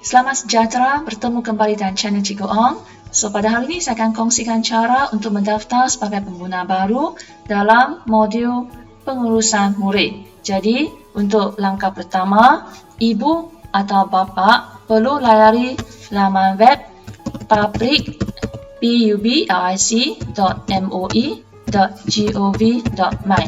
Selamat sejahtera, bertemu kembali dengan channel Cikgu Ong. Pada hari ini saya akan kongsikan cara untuk mendaftar sebagai pengguna baru dalam modul pengurusan murid. Jadi, untuk langkah pertama, ibu atau bapa perlu layari laman web public.moi.gov.my.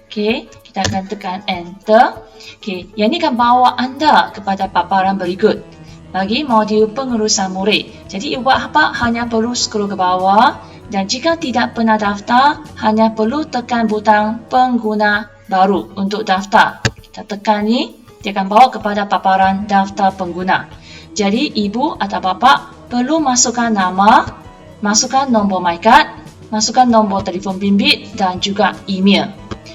Okey, kita akan tekan enter. Okey, yang ini akan bawa anda kepada paparan berikut bagi modul pengurusan murid. Jadi buat apa? Hanya perlu scroll ke bawah, dan jika tidak pernah daftar, hanya perlu tekan butang pengguna baru untuk daftar. Kita tekan ni, dia akan bawa kepada paparan daftar pengguna. Jadi ibu atau bapa perlu masukkan nama, masukkan nombor MyCard, masukkan nombor telefon bimbit dan juga email.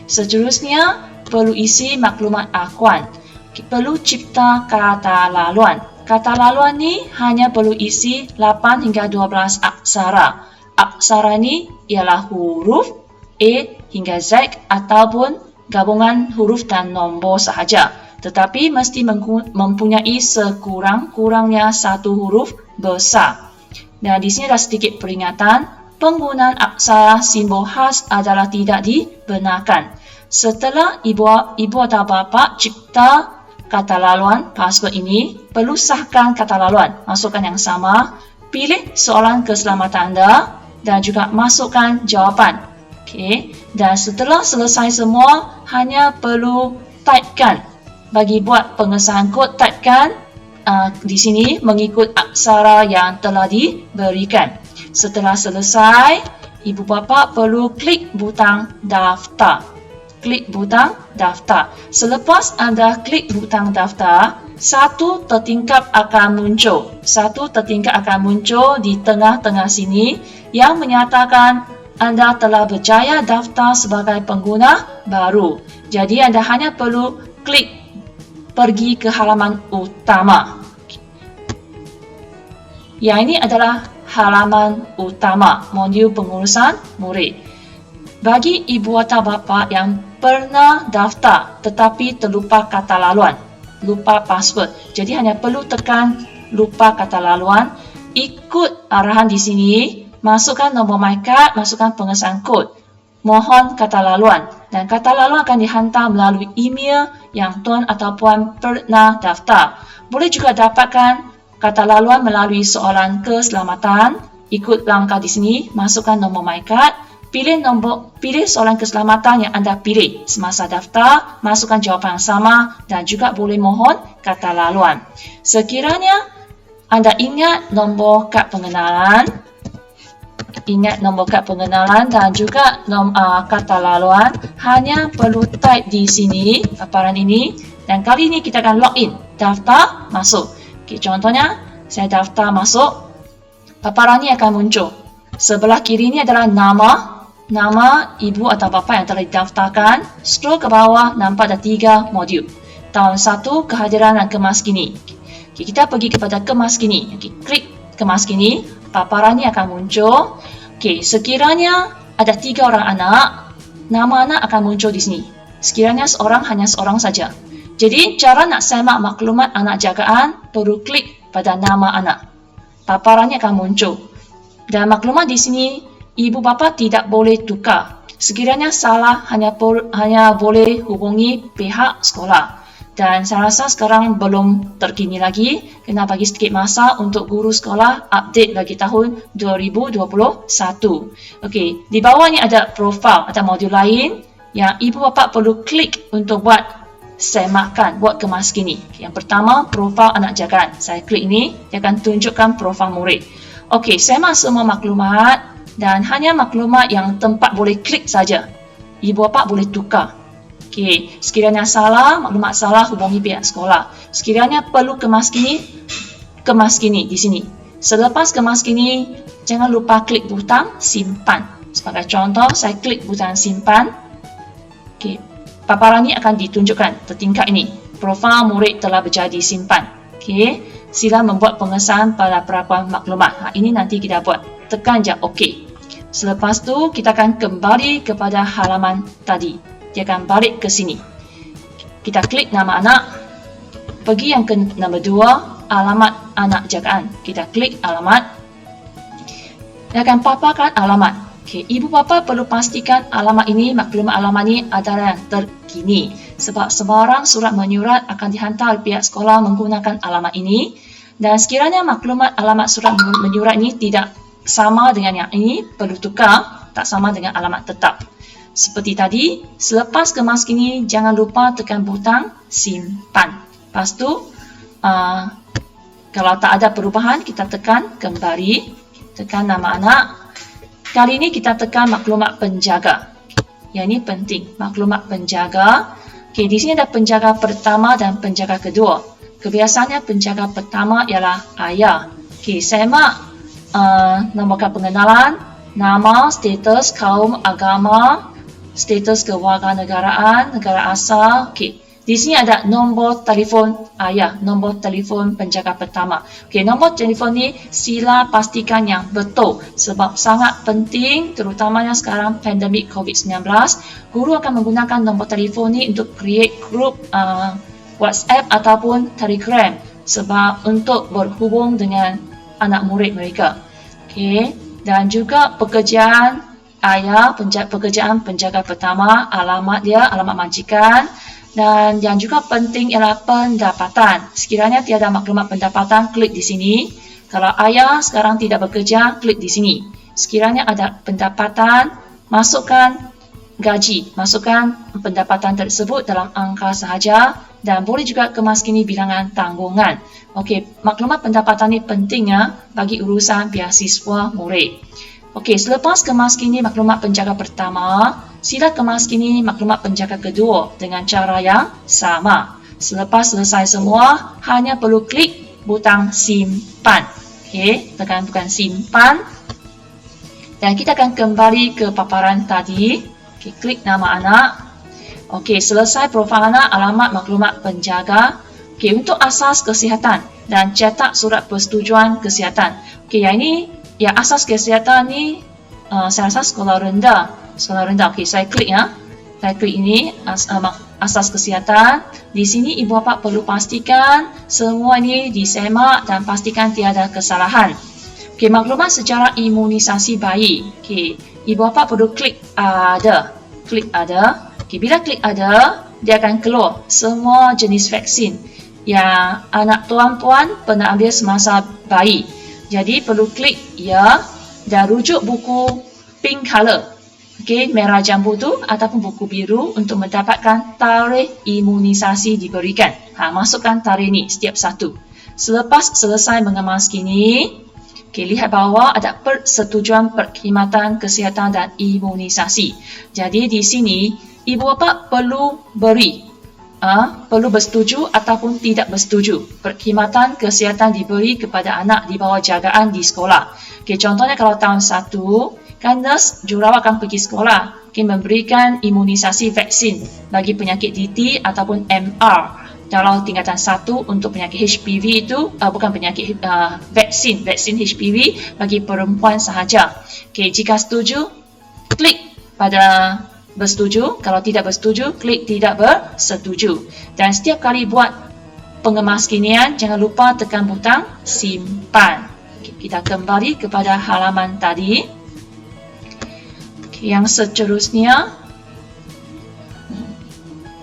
Seterusnya, perlu isi maklumat akuan. Perlu cipta kata laluan. Kata laluan ni hanya perlu isi 8 hingga 12 aksara. Aksara ni ialah huruf A hingga Z ataupun gabungan huruf dan nombor sahaja. Tetapi mesti mempunyai sekurang-kurangnya satu huruf besar. Dan di sini ada sedikit peringatan, penggunaan aksara simbol khas adalah tidak dibenarkan. Setelah ibu atau bapa cipta kata laluan password ini, perlu sahkan kata laluan, masukkan yang sama, pilih soalan keselamatan anda dan juga masukkan jawapan. Okey, dan setelah selesai semua, hanya perlu typekan. Bagi buat pengesahan kod, typekan di sini mengikut aksara yang telah diberikan. Setelah selesai, ibu bapa perlu klik butang daftar. Klik butang daftar. Selepas anda klik butang daftar, satu tertingkap akan muncul. Satu tertingkap akan muncul di tengah-tengah sini yang menyatakan anda telah berjaya daftar sebagai pengguna baru. Jadi anda hanya perlu klik pergi ke halaman utama. Yang ini adalah halaman utama modul pengurusan murid. Bagi ibu atau bapa yang pernah daftar tetapi terlupa kata laluan, lupa password, jadi hanya perlu tekan lupa kata laluan, ikut arahan di sini, masukkan nombor MyCard, masukkan pengesahan kod, mohon kata laluan, dan kata laluan akan dihantar melalui email yang tuan atau puan pernah daftar. Boleh juga dapatkan kata laluan melalui soalan keselamatan. Ikut langkah di sini, masukkan nombor MyCard, pilih soalan keselamatan yang anda pilih semasa daftar, masukkan jawapan yang sama dan juga boleh mohon kata laluan. Sekiranya anda ingat nombor kad pengenalan, dan juga kata laluan, hanya perlu type di sini, paparan ini, dan kali ini kita akan login, daftar, masuk. Okay, contohnya, saya daftar masuk, paparan ini akan muncul. Sebelah kiri ini adalah nama ibu atau bapa yang telah didaftarkan. Scroll ke bawah, nampak ada 3 modul. Tahun 1, kehadiran dan kemas kini. Okay, kita pergi kepada kemas kini. Okay, klik kemas kini, paparan ini akan muncul. Okay, sekiranya ada 3 orang anak, nama anak akan muncul di sini. Sekiranya hanya seorang saja. Jadi, cara nak semak maklumat anak jagaan, perlu klik pada nama anak. Paparannya akan muncul. Dan maklumat di sini, ibu bapa tidak boleh tukar. Sekiranya salah, hanya boleh hubungi pihak sekolah. Dan saya rasa sekarang belum terkini lagi, kena bagi sedikit masa untuk guru sekolah update lagi tahun 2021. Okey, di bawah ni ada profil, ada modul lain yang ibu bapa perlu klik untuk buat semakan, buat kemas kini. Yang pertama, profil anak jagaan. Saya klik ini, dia akan tunjukkan profil murid. Okey, semak semua maklumat dan hanya maklumat yang tempat boleh klik saja. Ibu bapa boleh tukar. Okey, sekiranya salah, maklumat salah, hubungi pihak sekolah. Sekiranya perlu kemas kini di sini. Selepas kemas kini, jangan lupa klik butang simpan. Sebagai contoh, saya klik butang simpan. Okey, paparan ini akan ditunjukkan tertingkap ini. Profil murid telah berjadi simpan. Okey, sila membuat pengesahan pada perakuan maklumat. Ini nanti kita buat. Tekan je OK. Selepas tu, kita akan kembali kepada halaman tadi. Dia akan balik ke sini. Kita klik nama anak. Pergi yang ke nombor 2, alamat anak jagaan. Kita klik alamat. Dia akan paparkan alamat. Okay, ibu bapa perlu pastikan alamat ini, maklumat alamat ini adalah yang terkini. Sebab sebarang surat menyurat akan dihantar oleh pihak sekolah menggunakan alamat ini. Dan sekiranya maklumat alamat surat menyurat ini tidak sama dengan yang ini, perlu tukar, tak sama dengan alamat tetap. Seperti tadi, selepas kemas kini, jangan lupa tekan butang simpan. Lepas tu, kalau tak ada perubahan, kita tekan kembali. Tekan nama anak. Kali ini kita tekan maklumat penjaga. Yang ini penting, maklumat penjaga. Okay, di sini ada penjaga pertama dan penjaga kedua. Kebiasaannya penjaga pertama ialah ayah. Okay, semak nombor pengenalan, nama, status, kaum, agama, status kewarganegaraan, negara asal. Okay. Di sini ada nombor telefon ayah, nombor telefon penjaga pertama. Okay, nombor telefon ni sila pastikan yang betul sebab sangat penting, terutamanya sekarang pandemik COVID-19. Guru akan menggunakan nombor telefon ni untuk create group WhatsApp ataupun Telegram sebab untuk berhubung dengan anak murid mereka. Okay. Dan juga pekerjaan ayah, pekerjaan penjaga pertama, alamat dia, alamat majikan. Dan yang juga penting ialah pendapatan. Sekiranya tiada maklumat pendapatan, klik di sini. Kalau ayah sekarang tidak bekerja, klik di sini. Sekiranya ada pendapatan, masukkan gaji, masukkan pendapatan tersebut dalam angka sahaja dan boleh juga kemaskini bilangan tanggungan. Okey, maklumat pendapatan ini penting ya bagi urusan beasiswa murid. Okey, selepas kemaskini maklumat penjaga pertama, sila kemaskini maklumat penjaga kedua dengan cara yang sama. Selepas selesai semua, hanya perlu klik butang simpan. Okey, tekan butang simpan. Dan kita akan kembali ke paparan tadi. Okey, klik nama anak. Okey, selesai profil anak, alamat maklumat penjaga. Okey, untuk asas kesihatan dan cetak surat persetujuan kesihatan. Okey, yang ini ya, asas kesihatan ni saya rasa sekolah rendah. Sekolah rendah. Okey, saya klik ya. Saya klik ini asas kesihatan. Di sini ibu bapa perlu pastikan semua ini disemak dan pastikan tiada kesalahan. Okey, maklumat secara imunisasi bayi. Okey, ibu bapa perlu klik ada. Klik ada. Okey, bila klik ada, dia akan keluar semua jenis vaksin yang anak tuan-tuan pernah ambil semasa bayi. Jadi perlu klik ya dan rujuk buku pink color. Okey, merah jambu tu ataupun buku biru untuk mendapatkan tarikh imunisasi diberikan. Masukkan tarikh ni setiap satu. Selepas selesai mengemas kini, okey, lihat bawah ada persetujuan perkhidmatan kesihatan dan imunisasi. Jadi di sini ibu bapa perlu beri perlu bersetuju ataupun tidak bersetuju. Perkhidmatan kesihatan diberi kepada anak di bawah jagaan di sekolah. Okay, contohnya kalau tahun 1, kan nurse jurawat akan pergi sekolah, memberikan imunisasi vaksin bagi penyakit DT ataupun MR. Kalau tingkatan 1 untuk penyakit HPV itu, bukan penyakit vaksin HPV bagi perempuan sahaja. Okay, jika setuju, klik pada bersetuju. Kalau tidak bersetuju, klik tidak bersetuju. Dan setiap kali buat pengemaskinian, jangan lupa tekan butang simpan. Okay, kita kembali kepada halaman tadi. Okay, yang seterusnya,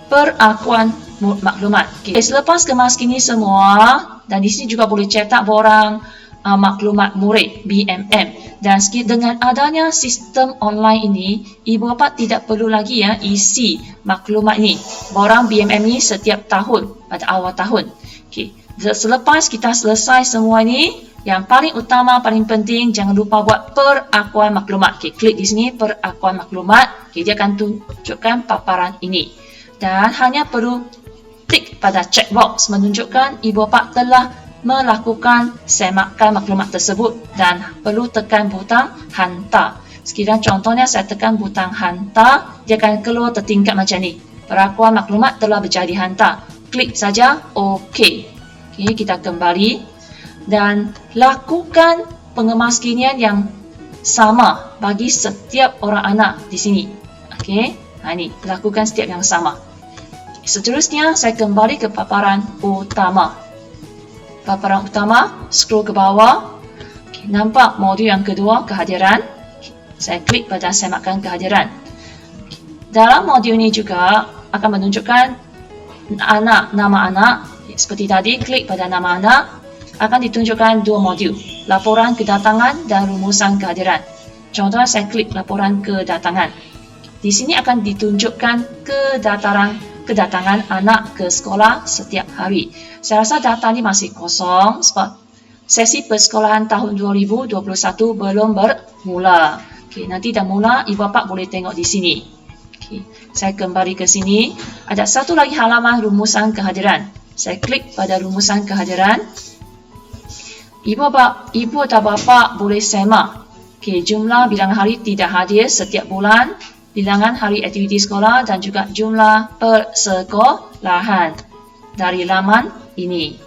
perakuan maklumat. Okay, selepas kemaskini semua, dan di sini juga boleh cetak borang maklumat murid BMM. Dan dengan adanya sistem online ini, ibu bapa tidak perlu lagi ya isi maklumat ni. Borang BMM ni setiap tahun pada awal tahun. Okey, selepas kita selesai semua ni, yang paling utama, paling penting, jangan lupa buat perakuan maklumat. Okey, klik di sini perakuan maklumat. Okey, dia akan tunjukkan paparan ini. Dan hanya perlu tik pada checkbox menunjukkan ibu bapa telah melakukan semakan maklumat tersebut dan perlu tekan butang hantar. Sekiranya contohnya saya tekan butang hantar, dia akan keluar tertingkat macam ni. Perakuan maklumat telah berjadi hantar. Klik saja OK. Okay, kita kembali dan lakukan pengemaskinian yang sama bagi setiap orang anak di sini. Okey, ini lakukan setiap yang sama. Seterusnya saya kembali ke paparan utama. paparan utama, scroll ke bawah. Okay, nampak modul yang kedua, kehadiran. Saya klik pada sematkan kehadiran. Dalam modul ini juga akan menunjukkan nama anak. Seperti tadi, klik pada nama anak, akan ditunjukkan dua modul, laporan kedatangan dan rumusan kehadiran. Contohnya saya klik laporan kedatangan. Di sini akan ditunjukkan kedatangan anak ke sekolah setiap hari. Saya rasa data ini masih kosong sebab sesi persekolahan tahun 2021 belum bermula. Okay, nanti dah mula, ibu bapa boleh tengok di sini. Okay, saya kembali ke sini. Ada satu lagi halaman rumusan kehadiran. Saya klik pada rumusan kehadiran. Ibu atau bapa boleh semak. Okay, jumlah bilangan hari tidak hadir setiap bulan, bilangan hari aktiviti sekolah dan juga jumlah persekolahan dari laman ini.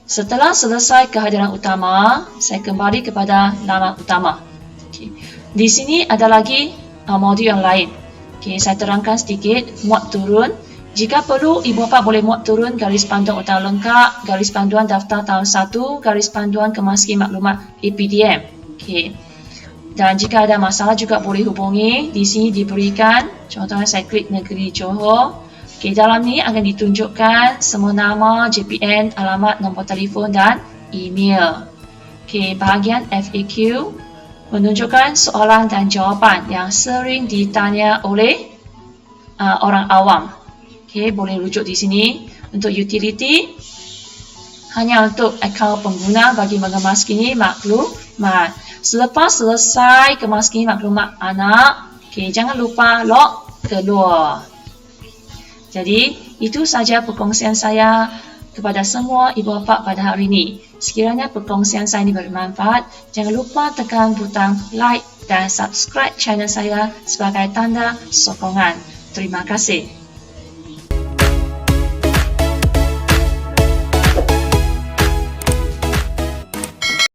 Setelah selesai kehadiran utama, saya kembali kepada laman utama. Okay. Di sini ada lagi modul yang lain. Okay, saya terangkan sedikit, muat turun. Jika perlu, ibu bapa boleh muat turun garis panduan utama lengkap, garis panduan daftar tahun 1, garis panduan kemaskinan maklumat APDM. Okay. Dan jika ada masalah juga boleh hubungi. Di sini diberikan, contohnya saya klik negeri Johor. Okay, dalam ni akan ditunjukkan semua nama, JPN, alamat, nombor telefon dan email. Okay, bahagian FAQ menunjukkan soalan dan jawapan yang sering ditanya oleh orang awam. Okay, boleh rujuk di sini. Untuk utility, hanya untuk akaun pengguna bagi mengemaskini maklumat. Selepas selesai kemaskini maklumat anak, okay, jangan lupa log keluar. Jadi, itu saja perkongsian saya kepada semua ibu bapa pada hari ini. Sekiranya perkongsian saya ini bermanfaat, jangan lupa tekan butang like dan subscribe channel saya sebagai tanda sokongan. Terima kasih.